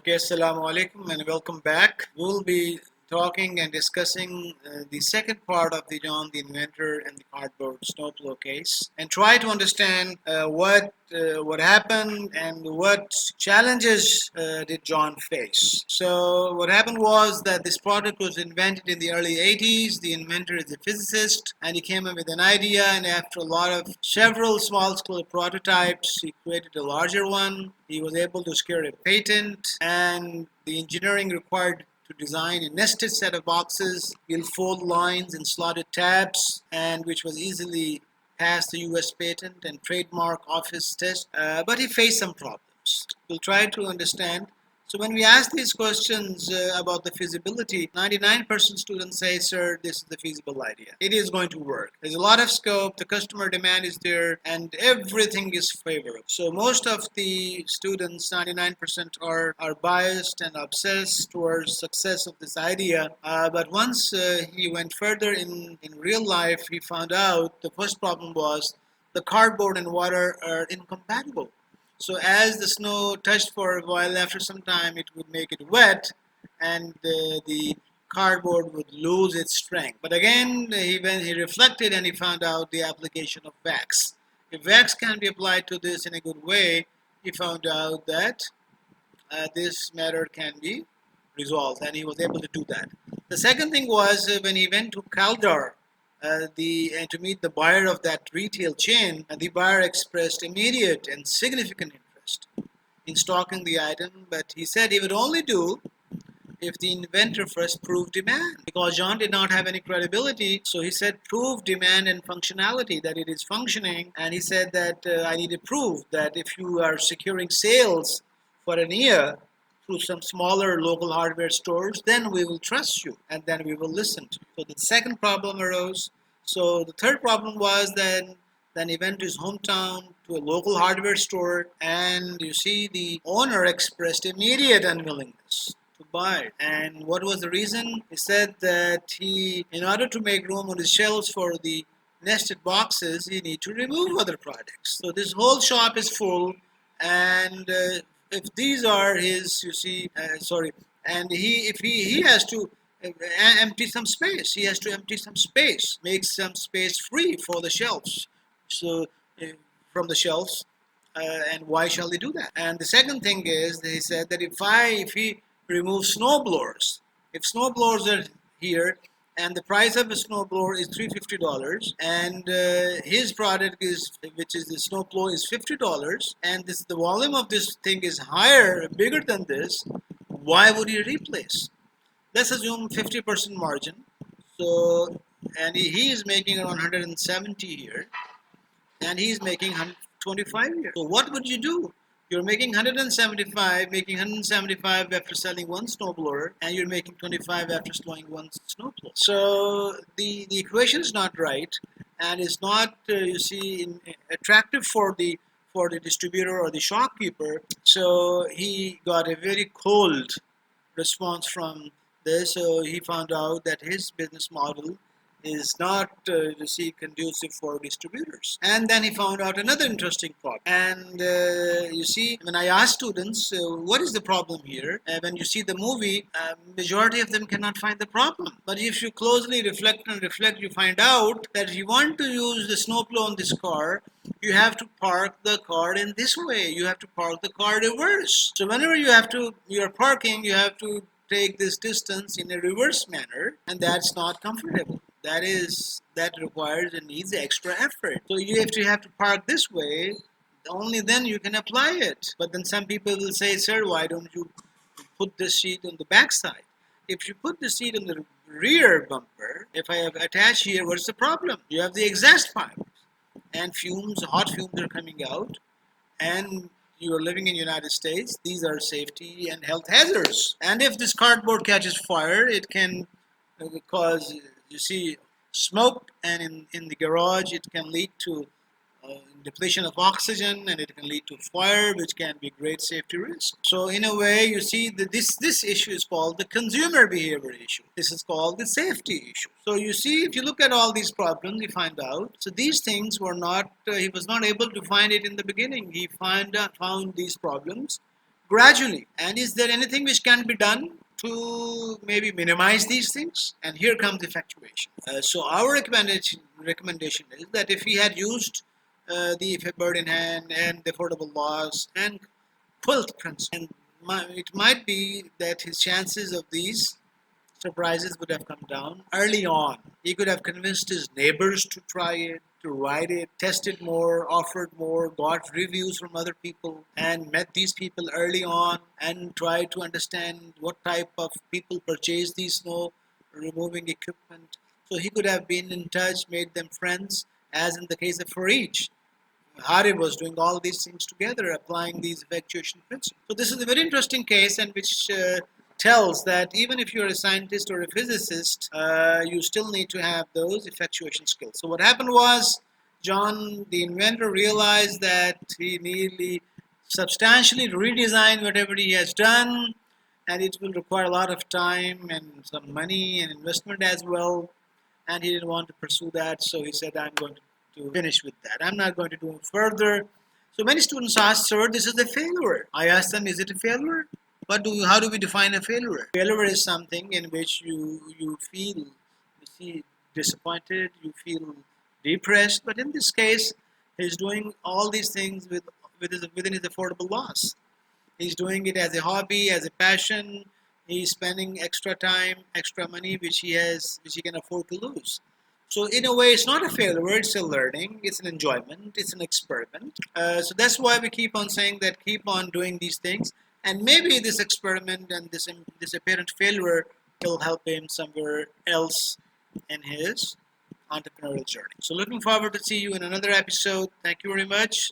Okay, assalamu alaikum and welcome back. We'll be talking and discussing the second part of the John the Inventor and the cardboard snowplow case, and try to understand what happened and what challenges did John face. So what happened was that this product was invented in the early 80s. The inventor is a physicist, and he came up with an idea, and after a lot of several small-scale prototypes, he created a larger one. He was able to secure a patent, and the engineering required to design a nested set of boxes, will fold lines and slotted tabs, and which was easily passed the US patent and trademark office test, but he faced some problems. We'll try to understand. So when we ask these questions about the feasibility, 99% students say, sir, this is the feasible idea. It is going to work. There's a lot of scope, the customer demand is there, and everything is favorable. So most of the students, 99%, are biased and obsessed towards success of this idea. But once he went further in real life, he found out the first problem was the cardboard and water are incompatible. So as the snow touched for a while, after some time it would make it wet, and the cardboard would lose its strength. But again, when he reflected and he found out the application of wax. If wax can be applied to this in a good way, he found out that this matter can be resolved, and he was able to do that. The second thing was when he went to Caldor, to meet the buyer of that retail chain, the buyer expressed immediate and significant interest in stocking the item, but he said he would only do if the inventor first proved demand. Because John did not have any credibility, so he said prove demand and functionality, that it is functioning, and he said that I need to prove that if you are securing sales for an year through some smaller local hardware stores, then we will trust you and then we will listen to you. So the second problem arose. So the third problem was then he went to his hometown to a local hardware store, and you see the owner expressed immediate unwillingness to buy. And what was the reason? He said that in order to make room on his shelves for the nested boxes, he need to remove other products. So this whole shop is full, and if these are his, and if he has to empty some space, he has to empty some space, make some space free for the shelves. So from the shelves, and why shall he do that? And the second thing is, he said that if he removes snowblowers, if snowblowers are here, and the price of a snowblower is $350, and his product which is the snowplow, is $50, and the volume of this thing is higher, bigger than this, why would he replace? Let's assume 50% margin. So, and he is making around 170 here, and he is making 125 here. So what would you do? You're making 175 after selling one snowblower, and you're making 25 after selling one snowplow. So the equation is not right, and it's not attractive for the distributor or the shopkeeper. So he got a very cold response from this. So he found out that his business model is not conducive for distributors. And then he found out another interesting problem. And when I ask students, what is the problem here? When you see the movie, majority of them cannot find the problem. But if you closely reflect, you find out that if you want to use the snowplow on this car, you have to park the car in this way. You have to park the car reverse. So whenever you're parking, you have to take this distance in a reverse manner, and that's not comfortable. That requires and needs extra effort. So you have to park this way, only then you can apply it. But then some people will say, sir, why don't you put the seat on the back side? If you put the seat on the rear bumper, if I have attached here, what's the problem? You have the exhaust pipe, and hot fumes are coming out, and you are living in the United States. These are safety and health hazards. And if this cardboard catches fire, it can cause smoke, and in the garage it can lead to depletion of oxygen, and it can lead to fire, which can be great safety risk. So in a way, you see that this issue is called the consumer behavior issue. This is called the safety issue. So you see, if you look at all these problems, you find out, so these things were not, he was not able to find it in the beginning. He found these problems gradually. And is there anything which can be done to maybe minimize these things? And here comes effectuation. So our recommendation is that if he had used the if a bird in hand and the affordable laws and quilt principle, and it might be that his chances of these surprises would have come down early on. He could have convinced his neighbors to try it, to ride it, tested more, offered more, got reviews from other people, and met these people early on and tried to understand what type of people purchase these snow removing equipment. So he could have been in touch, made them friends, as in the case of Farij. Harib was doing all these things together, applying these effectuation principles. So this is a very interesting case, and which tells that even if you're a scientist or a physicist, you still need to have those effectuation skills. So what happened was, John, the inventor, realized that he nearly substantially redesigned whatever he has done, and it will require a lot of time and some money and investment as well. And he didn't want to pursue that, so he said, I'm going to finish with that. I'm not going to do it further. So many students ask, sir, this is a failure. I ask them, is it a failure? How do we define a failure? Failure is something in which you feel, you see, disappointed, you feel depressed. But in this case, he's doing all these things within his affordable loss. He's doing it as a hobby, as a passion. He's spending extra time, extra money, which he can afford to lose. So in a way, it's not a failure. It's a learning. It's an enjoyment. It's an experiment. So that's why we keep on saying that keep on doing these things, and maybe this experiment and this apparent failure will help him somewhere else in his entrepreneurial journey. So looking forward to see you in another episode. Thank you very much.